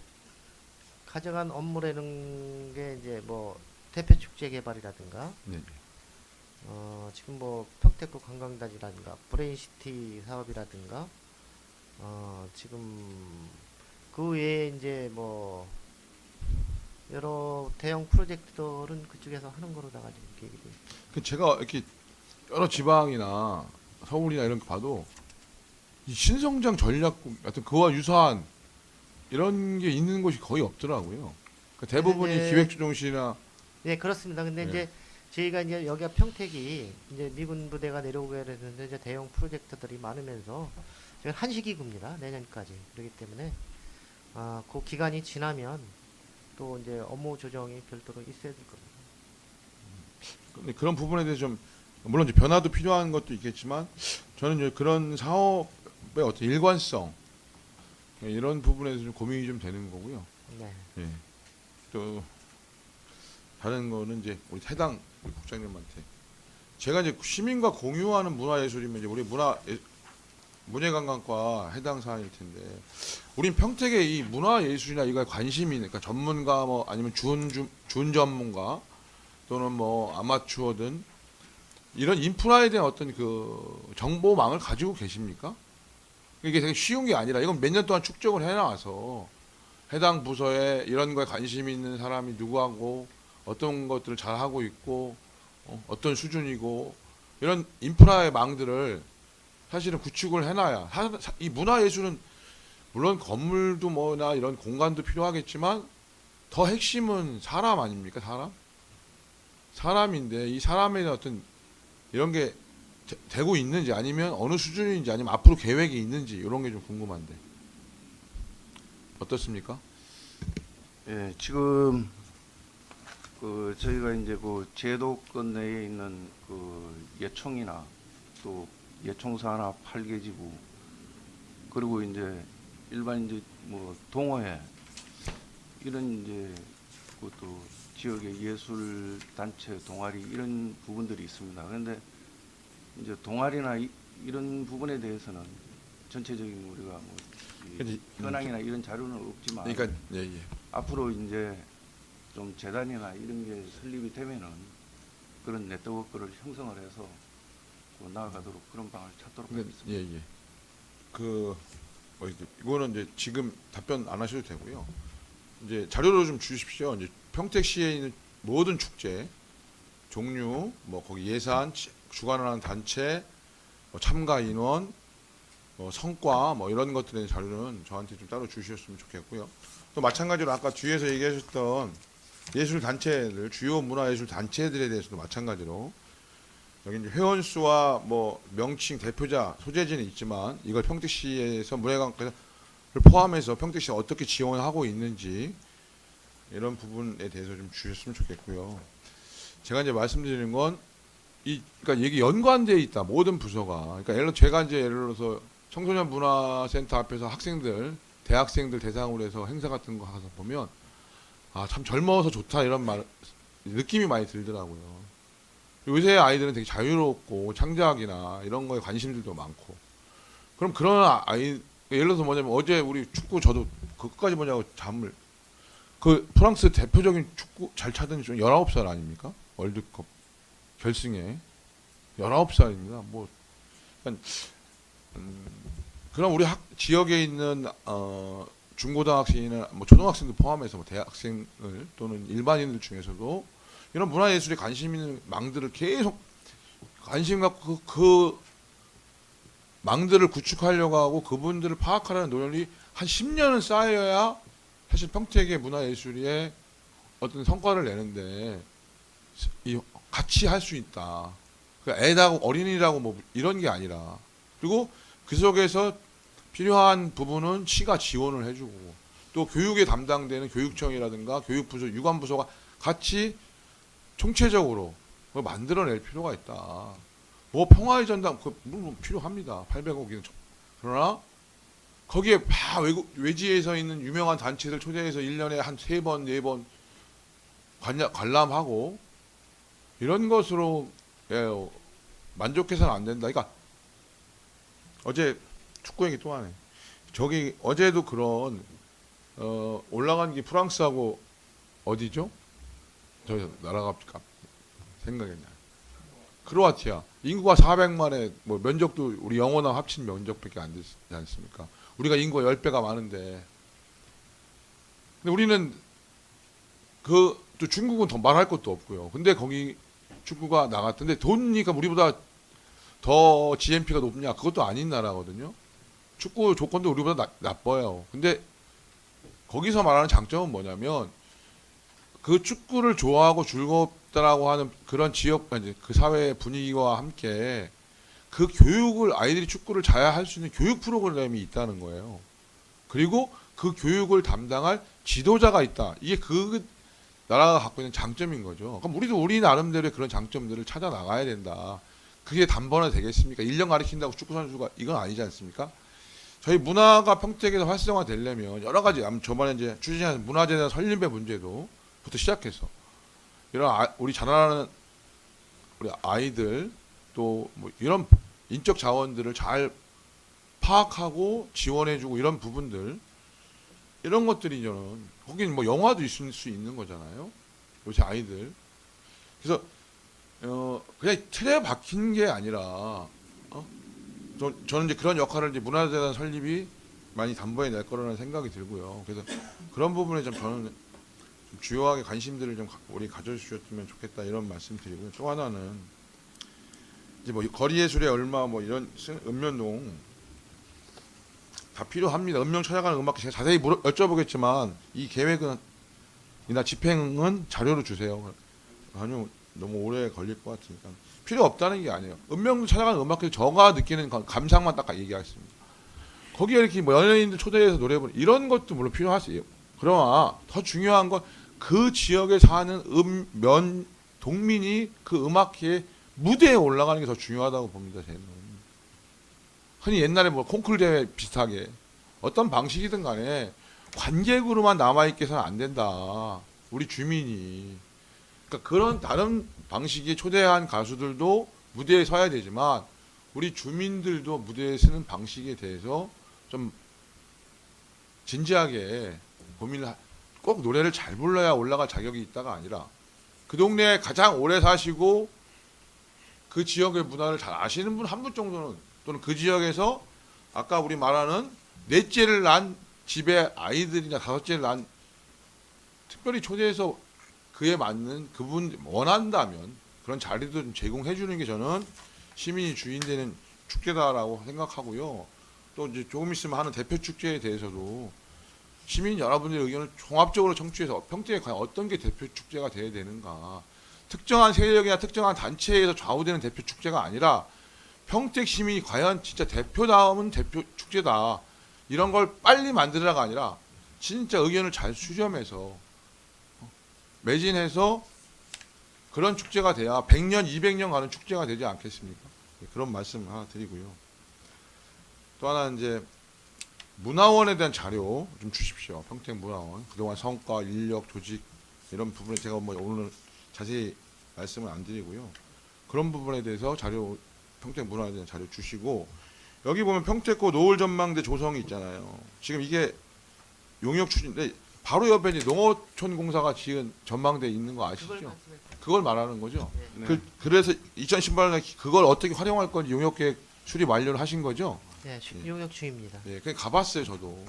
가져간 업무라는 게 이제 뭐 대표 축제 개발이라든가, 네. 지금 뭐 평택구 관광단지라든가 브레인시티 사업이라든가, 지금 그 외에 이제 뭐 여러 대형 프로젝트들은 그쪽에서 하는 거로 나가지고 계획이 돼 있습니다. 제가 이렇게 여러 지방이나 서울이나 이런 거 봐도 이 신성장 전략국 같은 그와 유사한 이런 게 있는 곳이 거의 없더라고요. 그러니까 대부분이 네. 기획조정실이나. 네, 그렇습니다. 근데 네. 이제 저희가 이제 여기가 평택이 이제 미군 부대가 내려오게 되는데 이제 대형 프로젝트들이 많으면서 저희는 한시기구입니다. 내년까지. 그렇기 때문에 그 기간이 지나면 또 이제 업무 조정이 별도로 있어야 될 겁니다. 근데 그런 부분에 대해서 좀 물론 이제 변화도 필요한 것도 있겠지만 저는 이제 그런 사업의 어떤 일관성 이런 부분에서 좀 고민이 좀 되는 거고요. 네. 예. 또 다른 거는 이제 우리 해당 우리 국장님한테 제가 이제 시민과 공유하는 문화예술이면 이제 우리 문예관광과 해당 사안일 텐데, 우린 평택에 이 문화예술이나 이거에 관심이 있는, 그러니까 전문가 뭐 아니면 준 전문가 또는 뭐 아마추어든 이런 인프라에 대한 어떤 그 정보망을 가지고 계십니까? 이게 되게 쉬운 게 아니라 이건 몇 년 동안 축적을 해놔서 해당 부서에 이런 거에 관심이 있는 사람이 누구하고 어떤 것들을 잘 하고 있고 어떤 수준이고 이런 인프라의 망들을 사실은 구축을 해놔야 이 문화예술은 물론 건물도 뭐나 이런 공간도 필요하겠지만 더 핵심은 사람 아닙니까? 사람인데 이 사람에 대한 어떤 이런 게 되고 있는지 아니면 어느 수준인지 아니면 앞으로 계획이 있는지 이런 게 좀 궁금한데 어떻습니까? 예, 지금 그 저희가 이제 그 제도권 내에 있는 그 예총이나 또 예총사나 8개지구 그리고 이제 일반 이제 뭐 동호회 이런 이제 그것도 지역의 예술 단체 동아리 이런 부분들이 있습니다. 그런데 이제 동아리나 이런 부분에 대해서는 전체적인 우리가 뭐 근데 현황이나 이런 자료는 없지만 그러니까 예. 앞으로 이제 좀 재단이나 이런 게 설립이 되면은 그런 네트워크를 형성을 해서 나아가도록 그런 방을 찾도록 하겠습니다. 예. 그 이거는 이제 지금 답변 안 하셔도 되고요. 이제 자료로 좀 주십시오. 이제 평택시에 있는 모든 축제 종류, 뭐 거기 예산, 주관을 하는 단체, 뭐 참가 인원, 뭐 성과, 뭐 이런 것들에 대한 자료는 저한테 좀 따로 주셨으면 좋겠고요. 또 마찬가지로 아까 뒤에서 얘기하셨던 예술 단체들, 주요 문화예술 단체들에 대해서도 마찬가지로 여기 이제 회원 수와 뭐 명칭, 대표자, 소재지는 있지만 이걸 평택시에서 문화관광을 포함해서 평택시가 어떻게 지원하고 있는지 이런 부분에 대해서 좀 주셨으면 좋겠고요. 제가 이제 말씀드리는 건 그러니까 이게 연관되어 있다, 모든 부서가. 그러니까 제가 예를 들어서 청소년 문화센터 앞에서 학생들, 대학생들 대상으로 해서 행사 같은 거 가서 보면 아, 참 젊어서 좋다 이런 느낌이 많이 들더라고요. 요새 아이들은 되게 자유롭고 창작이나 이런 거에 관심들도 많고. 그럼 그런 아이, 예를 들어서 뭐냐면 어제 우리 축구 저도 그것까지 뭐냐고 그 프랑스 대표적인 축구 잘 차던 좀 19살 아닙니까? 월드컵 결승에 19살입니다. 뭐 그럼 우리 지역에 있는 중고등학생이나 뭐 초등학생도 포함해서 뭐 대학생을 또는 일반인들 중에서도 이런 문화예술에 관심 있는 망들을 계속 관심 갖고 그 망들을 구축하려고 하고 그분들을 파악하려는 노력이 한 10년은 쌓여야 사실 평택의 문화예술에 어떤 성과를 내는데 같이 할 수 있다. 애다고 어린이라고 뭐 이런 게 아니라, 그리고 그 속에서 필요한 부분은 시가 지원을 해주고 또 교육에 담당되는 교육청이라든가 교육부서, 유관부서가 같이 총체적으로 뭘 만들어낼 필요가 있다. 뭐 평화의 전당 물론 필요합니다. 800억이는. 그러나 거기에 다 외지에서 있는 유명한 단체들 초대해서 1년에 한 3번, 4번 관람하고 이런 것으로 만족해서는 안 된다. 그러니까 어제 축구 얘기 또 하네. 저기 어제도 그런 올라간 게 프랑스하고 어디죠? 저 나라가 생각이 나. 크로아티아. 인구가 400만에 뭐 면적도 우리 영어랑 합친 면적밖에 안 되지 않습니까? 우리가 인구가 10배가 많은데. 근데 우리는 또 중국은 더 말할 것도 없고요. 근데 거기 축구가 나갔던데 돈이니까 우리보다 더 GNP가 높냐? 그것도 아닌 나라거든요. 축구 조건도 우리보다 나빠요. 근데 거기서 말하는 장점은 뭐냐면 그 축구를 좋아하고 즐겁다라고 하는 그런 지역, 그 사회의 분위기와 함께 그 교육을, 아이들이 축구를 잘 할 수 있는 교육 프로그램이 있다는 거예요. 그리고 그 교육을 담당할 지도자가 있다. 이게 그 나라가 갖고 있는 장점인 거죠. 그럼 우리도 우리 나름대로의 그런 장점들을 찾아 나가야 된다. 그게 단번에 되겠습니까? 1년 가르친다고 축구 선수가 이건 아니지 않습니까? 저희 문화가 평택에서 활성화 되려면 여러 가지, 저번에 이제 추진한 문화재단 설립의 문제도부터 시작해서 이런 우리 자라나는 우리 아이들 또 뭐 이런 인적 자원들을 잘 파악하고 지원해주고 이런 부분들, 이런 것들이 저는 거긴 뭐 영화도 있을 수 있는 거잖아요. 요새 아이들. 그래서 그냥 틀에 박힌 게 아니라 저는 이제 그런 역할을 이제 문화재단 설립이 많이 담보해 낼 거라는 생각이 들고요. 그래서 그런 부분에 좀 저는 좀 주요하게 관심들을 좀 우리 가져주셨으면 좋겠다 이런 말씀 드리고요. 또 하나는 이제 뭐 거리예술에 얼마 뭐 이런 읍면동 다 필요합니다. 읍면 찾아가는 음악 제가 자세히 여쭤보겠지만 이 계획은 이나 집행은 자료로 주세요. 아니요, 너무 오래 걸릴 것 같으니까 필요 없다는 게 아니에요. 읍면 찾아가는 음악회 저가 느끼는 감상만 딱 얘기하겠습니다. 거기에 이렇게 뭐 연예인들 초대해서 노래 부르는 이런 것도 물론 필요하세요. 그러나 더 중요한 건 그 지역에 사는 읍면 동민이 그 음악회에 무대에 올라가는 게 더 중요하다고 봅니다. 저는. 흔히 옛날에 뭐 콩쿨 대회 비슷하게 어떤 방식이든 간에 관객으로만 남아있게서는 안 된다. 우리 주민이. 그러니까 그런 다른 방식의 초대한 가수들도 무대에 서야 되지만 우리 주민들도 무대에 서는 방식에 대해서 좀 진지하게 고민을 꼭 노래를 잘 불러야 올라갈 자격이 있다가 아니라 그 동네에 가장 오래 사시고 그 지역의 문화를 잘 아시는 분 한 분 정도는, 또는 그 지역에서 아까 우리 말하는 넷째를 낳은 집에 아이들이나 다섯째를 낳은 특별히 초대해서 그에 맞는 그분 원한다면 그런 자리도 좀 제공해 주는 게 저는 시민이 주인되는 축제다라고 생각하고요. 또 이제 조금 있으면 하는 대표 축제에 대해서도 시민 여러분들의 의견을 종합적으로 청취해서 평택에 과연 어떤 게 대표 축제가 돼야 되는가. 특정한 세력이나 특정한 단체에서 좌우되는 대표 축제가 아니라 평택 시민이 과연 진짜 대표다움은 대표 축제다. 이런 걸 빨리 만들어가 아니라 진짜 의견을 잘 수렴해서 매진해서 그런 축제가 돼야 100년, 200년 가는 축제가 되지 않겠습니까? 그런 말씀 하나 드리고요. 또 하나 이제 문화원에 대한 자료 좀 주십시오. 평택 문화원 그동안 성과, 인력, 조직 이런 부분에 제가 뭐 오늘 자세히 말씀을 안 드리고요. 그런 부분에 대해서 자료 평택 문화원에 대한 자료 주시고 여기 보면 평택고 노을 전망대 조성이 있잖아요. 지금 이게 용역 추진인데 바로 옆에 이제 농어촌 공사가 지은 전망대 있는 거 아시죠? 그걸 말하는 거죠. 네. 그래서 2018년에 그걸 어떻게 활용할 건지 용역계획 수립 완료를 하신 거죠? 네, 용역 중입니다. 예, 그냥 가봤어요 저도.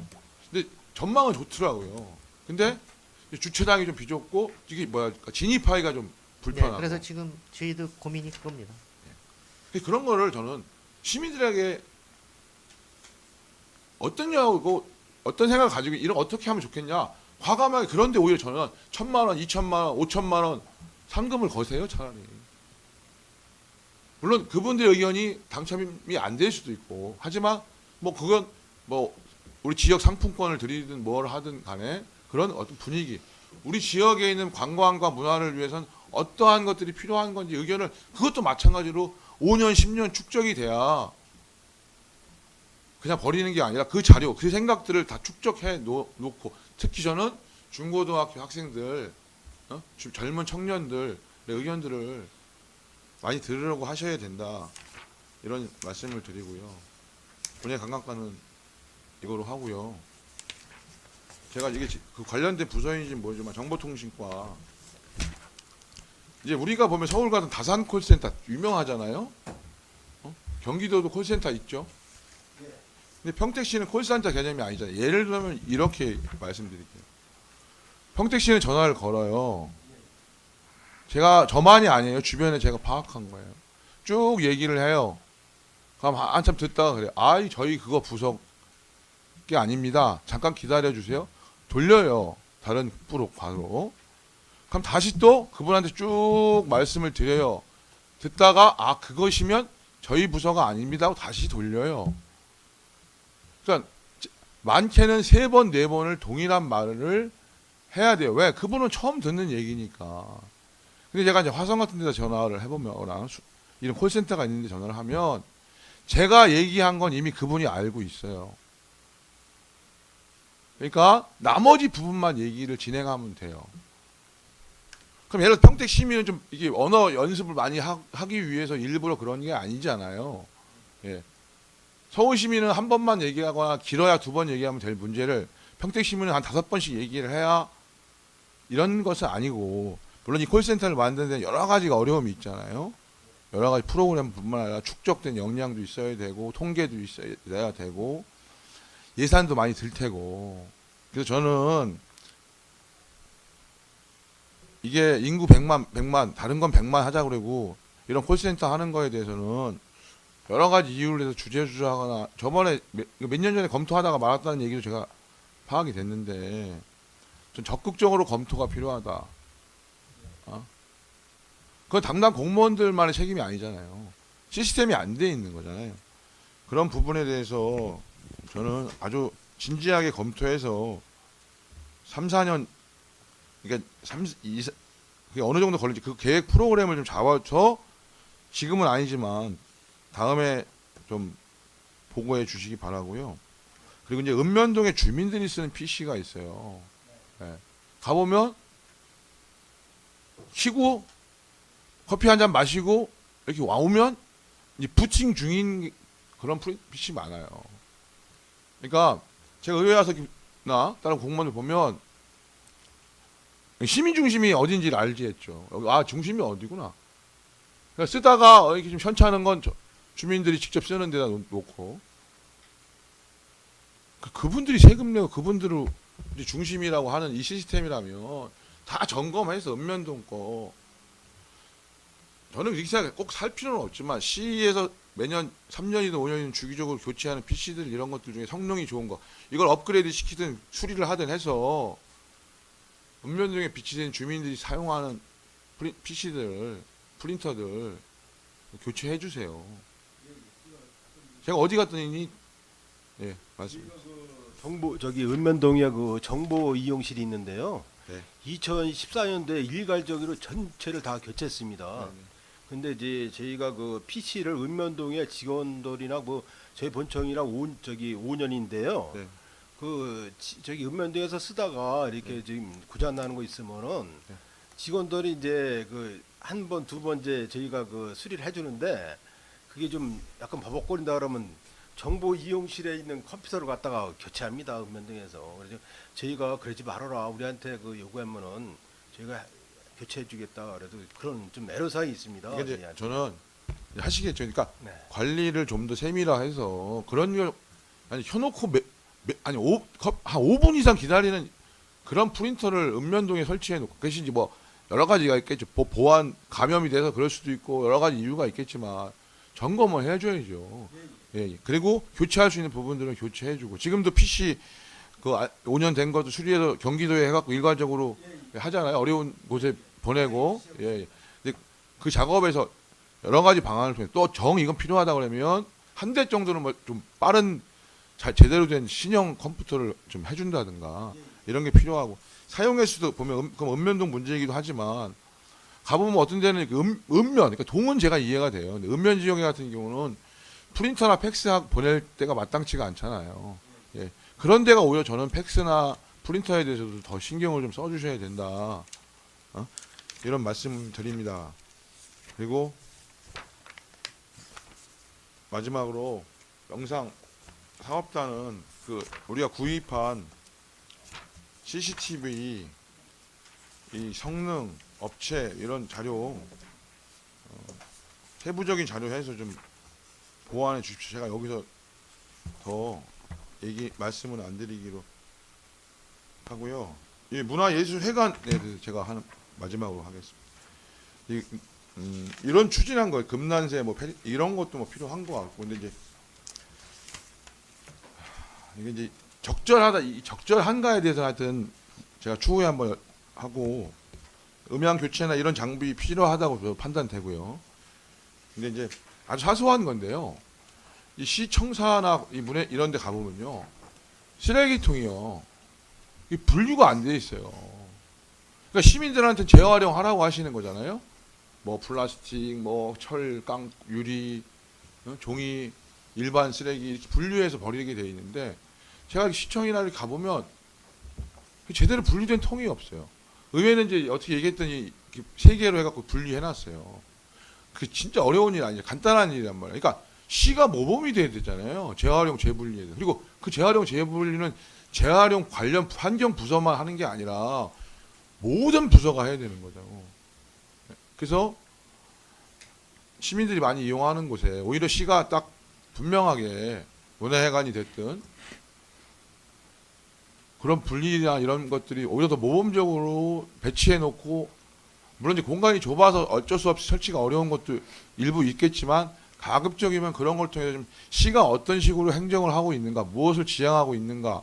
근데 전망은 좋더라고요. 근데 주차장이 좀 비좁고 이게 뭐야 진입하기가 좀 네, 불편하고. 그래서 지금 저희도 고민이 그겁니다. 그런 거를 저는 시민들에게 어떠냐고 어떤 생각을 가지고 이런 어떻게 하면 좋겠냐. 과감하게 그런데 오히려 저는 1,000만 원, 2,000만 원, 5,000만 원 상금을 거세요 차라리. 물론 그분들의 의견이 당첨이 안 될 수도 있고 하지만 뭐 그건 뭐 우리 지역 상품권을 드리든 뭘 하든 간에 그런 어떤 분위기 우리 지역에 있는 관광과 문화를 위해서는 어떠한 것들이 필요한 건지 의견을 그것도 마찬가지로 5년 10년 축적이 돼야 그냥 버리는 게 아니라 그 자료 그 생각들을 다 축적해 놓고 특히 저는 중고등학교 학생들 젊은 청년들의 의견들을 많이 들으려고 하셔야 된다 이런 말씀을 드리고요. 본예 관광과는 이거로 하고요. 제가 이게 그 관련된 부서인지 모르지만 정보통신과 이제 우리가 보면 서울 가던 다산 콜센터 유명하잖아요. 경기도도 콜센터 있죠. 근데 평택시는 콜센터 개념이 아니잖아요. 예를 들면 이렇게 말씀드릴게요. 평택시는 전화를 걸어요. 제가 저만이 아니에요. 주변에 제가 파악한 거예요. 쭉 얘기를 해요. 그럼 한참 듣다가 그래요. 아이 저희 그거 부서 게 아닙니다. 잠깐 기다려 주세요. 돌려요. 다른 부로 바로. 그럼 다시 또 그분한테 쭉 말씀을 드려요. 듣다가 아 그것이면 저희 부서가 아닙니다 하고 다시 돌려요. 그러니까 많게는 3번, 4번을 동일한 말을 해야 돼요. 왜? 그분은 처음 듣는 얘기니까. 근데 제가 이제 화성 같은 데다 전화를 해보면 이런 콜센터가 있는데 전화를 하면 제가 얘기한 건 이미 그분이 알고 있어요. 그러니까 나머지 부분만 얘기를 진행하면 돼요. 그럼 예를 들어 평택 시민은 좀 이게 언어 연습을 많이 하기 위해서 일부러 그런 게 아니잖아요. 예. 서울 시민은 한 번만 얘기하거나 길어야 2번 얘기하면 될 문제를 평택 시민은 한 5번씩 얘기를 해야 이런 것은 아니고 물론 이 콜센터를 만드는 데는 여러 가지가 어려움이 있잖아요. 여러 가지 프로그램뿐만 아니라 축적된 역량도 있어야 되고 통계도 있어야 되고 예산도 많이 들 테고 그래서 저는 이게 인구 100만 다른 건 100만 하자 그러고 이런 콜센터 하는 거에 대해서는 여러 가지 이유를 해서 주저하거나 저번에 몇 년 전에 검토하다가 말았다는 얘기도 제가 파악이 됐는데 좀 적극적으로 검토가 필요하다. 그건 담당 공무원들만의 책임이 아니잖아요. 시스템이 안 돼 있는 거잖아요. 그런 부분에 대해서 저는 아주 진지하게 검토해서 3, 4년 그러니까 그게 어느 정도 걸릴지 그 계획 프로그램을 좀 잡아서 지금은 아니지만 다음에 좀 보고해 주시기 바라고요. 그리고 이제 읍면동에 주민들이 쓰는 PC가 있어요. 네. 가보면 쉬고 커피 한 잔 마시고 이렇게 와오면 이제 부팅 중인 그런 PC 많아요. 그러니까 제가 의회 와서나 다른 공무원들 보면 시민 중심이 어딘지를 알지 했죠. 아 중심이 어디구나. 그러니까 쓰다가 이렇게 좀 현찮은 건 주민들이 직접 쓰는 데다 놓고 그분들이 세금 내고 그분들을 중심이라고 하는 이 시스템이라면 다 점검해서 읍면동 거 저는 이렇게 생각해. 꼭 살 필요는 없지만 시에서 매년 3년이든 5년이든 주기적으로 교체하는 PC들 이런 것들 중에 성능이 좋은 거 이걸 업그레이드 시키든 수리를 하든 해서 읍면동에 비치된 주민들이 사용하는 PC들 프린터들 교체해 주세요. 제가 어디 갔더니 예 맞습니다. 정보 저기 읍면동에 그 정보 이용실이 있는데요. 네. 2014년도에 일괄적으로 전체를 다 교체했습니다. 네. 근데 이제 저희가 그 PC를 읍면동의 직원들이나 뭐 저희 본청이랑 5년인데요. 네. 저기 읍면동에서 쓰다가 이렇게 지금 고장 나는 거 있으면은 네. 직원들이 이제 그 한 번 두 번 이제 저희가 그 수리를 해주는데 그게 좀 약간 버벅거린다 그러면 정보 이용실에 있는 컴퓨터를 갖다가 교체합니다. 읍면동에서. 그래서 저희가 그러지 말아라. 우리한테 그 요구하면은 저희가 교체해주겠다. 그래도 그런 좀 애로사항이 있습니다. 이게 이제 저희한테. 저는 하시겠죠. 그러니까 네. 관리를 좀 더 세밀화해서 그런 걸 아니 켜놓고 한 5분 이상 기다리는 그런 프린터를 읍면동에 설치해 놓고 계신지 뭐 여러 가지가 있겠죠. 보안 감염이 돼서 그럴 수도 있고 여러 가지 이유가 있겠지만 점검을 해줘야죠. 예. 그리고 교체할 수 있는 부분들은 교체해주고 지금도 PC 그 5년 된 것도 수리해서 경기도에 해갖고 일괄적으로 하잖아요. 어려운 곳에 보내고 예. 근데 그 작업에서 여러 가지 방안을 통해 또 이건 필요하다 그러면 한 대 정도는 뭐 좀 빠른 제대로 된 신형 컴퓨터를 좀 해준다든가 이런 게 필요하고 사용 횟수도 보면 그럼 읍면동 문제이기도 하지만 가보면 어떤 데는 읍면 그러니까 동은 제가 이해가 돼요. 근데 읍면 지역 같은 경우는 프린터나 팩스 보낼 때가 마땅치가 않잖아요. 예. 그런 데가 오히려 저는 팩스나 프린터에 대해서도 더 신경을 좀 써주셔야 된다. 이런 말씀 드립니다. 그리고 마지막으로 영상 사업단은 그 우리가 구입한 CCTV 이 성능 업체 이런 자료 세부적인 자료 해서 좀 보완해 주십시오. 제가 여기서 더 말씀은 안 드리기로 하고요. 이 문화예술회관에 대해서 제가 하는 마지막으로 하겠습니다. 이런 추진한 거예요. 금난세 이런 것도 뭐 필요한 것 같고 근데 이제 이게 이제 적절한가에 대해서 하여튼 제가 추후에 한번 하고 음향 교체나 이런 장비 필요하다고 판단되고요. 근데 이제 아주 사소한 건데요. 이 시청사나 이 문에 이런 데 가보면요. 쓰레기통이요. 이 분류가 안 돼 있어요. 그러니까 시민들한테 재활용하라고 하시는 거잖아요. 뭐 플라스틱, 뭐 철, 깡, 유리, 종이, 일반 쓰레기 이렇게 분류해서 버리게 돼 있는데 제가 시청이나 이렇게 가보면 제대로 분류된 통이 없어요. 의회는 이제 어떻게 얘기했더니 3개로 해갖고 분리해놨어요. 그게 진짜 어려운 일 아니에요. 간단한 일이란 말이에요. 그러니까 시가 모범이 돼야 되잖아요. 재활용, 재분리에. 그리고 그 재활용, 재분리는 재활용 관련 환경 부서만 하는 게 아니라 모든 부서가 해야 되는 거죠. 그래서 시민들이 많이 이용하는 곳에 오히려 시가 딱 분명하게 문화회관이 됐든 그런 분리나 이런 것들이 오히려 더 모범적으로 배치해 놓고 물론 이제 공간이 좁아서 어쩔 수 없이 설치가 어려운 것도 일부 있겠지만 가급적이면 그런 걸 통해서 좀 시가 어떤 식으로 행정을 하고 있는가 무엇을 지향하고 있는가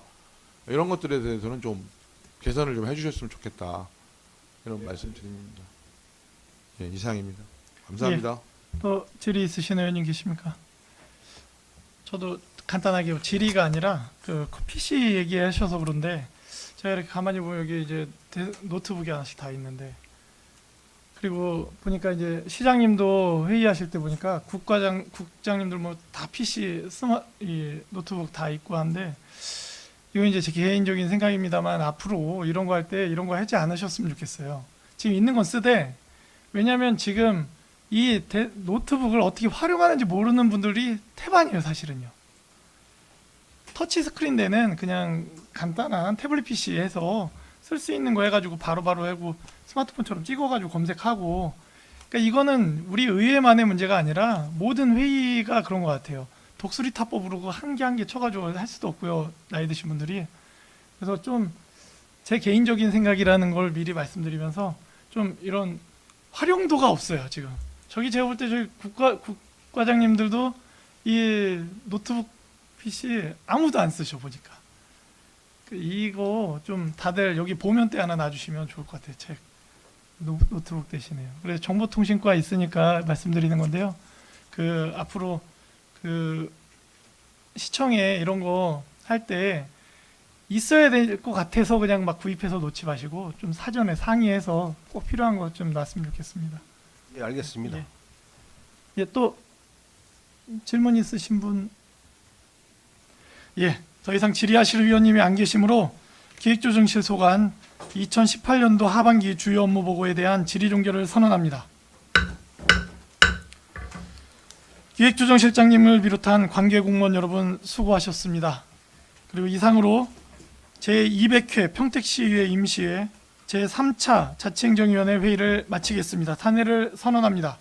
이런 것들에 대해서는 좀 개선을 좀 해주셨으면 좋겠다 이런 말씀드립니다. 예, 이상입니다. 감사합니다. 또 질의 있으신 의원님 계십니까? 저도 간단하게 질의가 아니라 그 PC 얘기하셔서 그런데 제가 이렇게 가만히 보면 여기 이제 노트북이 하나씩 다 있는데 그리고 보니까 이제 시장님도 회의하실 때 보니까 국장님들 뭐 다 PC 이 노트북 다 있고 한데 이건 이제 제 개인적인 생각입니다만 앞으로 이런 거 할 때 이런 거 하지 않으셨으면 좋겠어요. 지금 있는 건 쓰되 왜냐하면 지금 이 노트북을 어떻게 활용하는지 모르는 분들이 태반이에요, 사실은요. 터치 스크린 되는 그냥 간단한 태블릿 PC 해서 쓸 수 있는 거 해가지고 바로바로 하고 스마트폰처럼 찍어가지고 검색하고 그러니까 이거는 우리 의회만의 문제가 아니라 모든 회의가 그런 것 같아요. 독수리 타법으로 그 한 개 한 개 쳐가지고 할 수도 없고요. 나이 드신 분들이. 그래서 좀 제 개인적인 생각이라는 걸 미리 말씀드리면서 좀 이런 활용도가 없어요 지금. 저기 제가 볼 때 저희 국과장님들도 이 노트북 PC 아무도 안 쓰셔 보니까. 이거 좀 다들 여기 보면대 하나 놔주시면 좋을 것 같아요. 책 노트북 대신에요. 그래서 정보통신과 있으니까 말씀드리는 건데요. 그 앞으로 그 시청에 이런 거 할 때 있어야 될 것 같아서 그냥 막 구입해서 놓지 마시고 좀 사전에 상의해서 꼭 필요한 거 좀 놨으면 좋겠습니다. 예, 알겠습니다. 예. 예, 또 질문 있으신 분? 예, 더 이상 질의하실 위원님이 안 계시므로 기획조정실 소관 2018년도 하반기 주요 업무 보고에 대한 질의 종결을 선언합니다. 기획조정실장님을 비롯한 관계 공무원 여러분 수고하셨습니다. 그리고 이상으로 제200회 평택시의회 임시회 제3차 자치행정위원회 회의를 마치겠습니다. 탄핵을 선언합니다.